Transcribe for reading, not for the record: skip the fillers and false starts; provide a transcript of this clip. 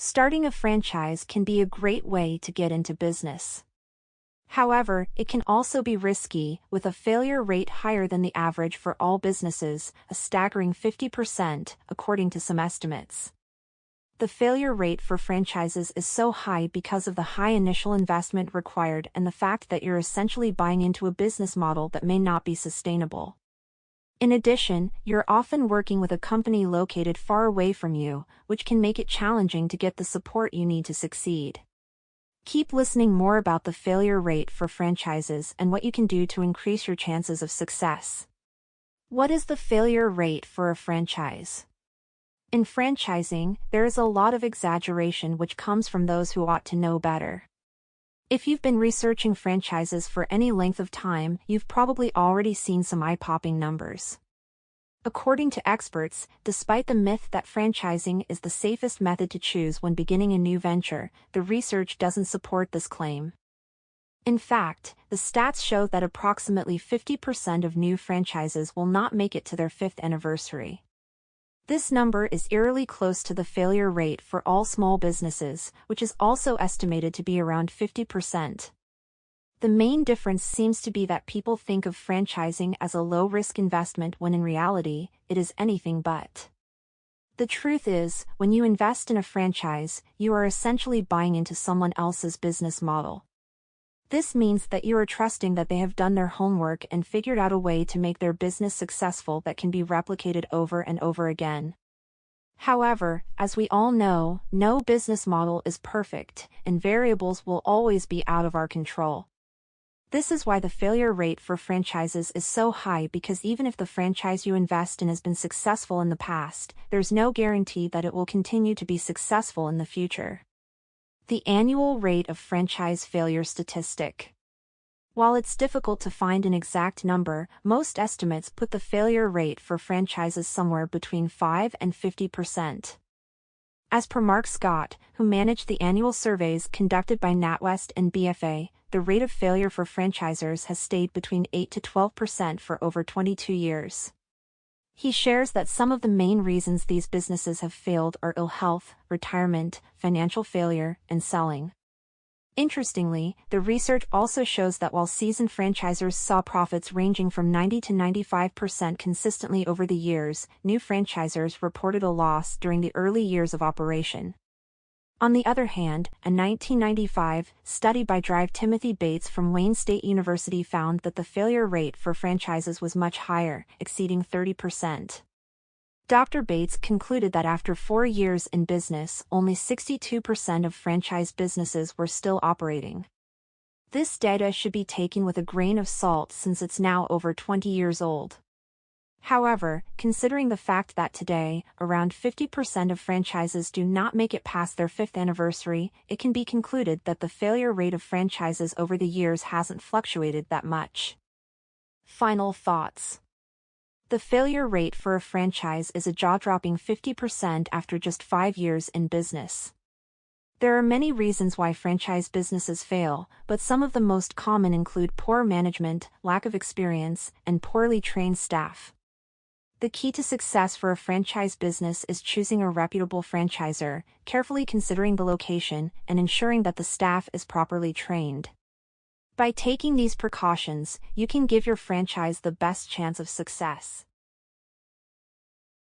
Starting a franchise can be a great way to get into business. However, it can also be risky, with a failure rate higher than the average for all businesses, a staggering 50%, according to some estimates. The failure rate for franchises is so high because of the high initial investment required and the fact that you're essentially buying into a business model that may not be sustainable. In addition, you're often working with a company located far away from you, which can make it challenging to get the support you need to succeed. Keep listening more about the failure rate for franchises and what you can do to increase your chances of success. What is the failure rate for a franchise? In franchising, there is a lot of exaggeration which comes from those who ought to know better. If you've been researching franchises for any length of time, you've probably already seen some eye-popping numbers. According to experts, despite the myth that franchising is the safest method to choose when beginning a new venture, the research doesn't support this claim. In fact, the stats show that approximately 50% of new franchises will not make it to their 5th anniversary. This number is eerily close to the failure rate for all small businesses, which is also estimated to be around 50%. The main difference seems to be that people think of franchising as a low-risk investment when in reality, it is anything but. The truth is, when you invest in a franchise, you are essentially buying into someone else's business model. This means that you are trusting that they have done their homework and figured out a way to make their business successful that can be replicated over and over again. However, as we all know, no business model is perfect, and variables will always be out of our control. This is why the failure rate for franchises is so high, because even if the franchise you invest in has been successful in the past, there's no guarantee that it will continue to be successful in the future. The annual rate of franchise failure statistic. While it's difficult to find an exact number, most estimates put the failure rate for franchises somewhere between 5 and 50%. As per Mark Scott, who managed the annual surveys conducted by NatWest and BFA, the rate of failure for franchisors has stayed between 8 to 12% for over 22 years. He shares that some of the main reasons these businesses have failed are ill health, retirement, financial failure, and selling. Interestingly, the research also shows that while seasoned franchisors saw profits ranging from 90 to 95% consistently over the years, new franchisors reported a loss during the early years of operation. On the other hand, a 1995 study by Drive Timothy Bates from Wayne State University found that the failure rate for franchises was much higher, exceeding 30%. Dr. Bates concluded that after 4 years in business, only 62% of franchise businesses were still operating. This data should be taken with a grain of salt since it's now over 20 years old. However, considering the fact that today, around 50% of franchises do not make it past their 5th anniversary, it can be concluded that the failure rate of franchises over the years hasn't fluctuated that much. Final thoughts. The failure rate for a franchise is a jaw-dropping 50% after just 5 years in business. There are many reasons why franchise businesses fail, but some of the most common include poor management, lack of experience, and poorly trained staff. The key to success for a franchise business is choosing a reputable franchisor, carefully considering the location, and ensuring that the staff is properly trained. By taking these precautions, you can give your franchise the best chance of success.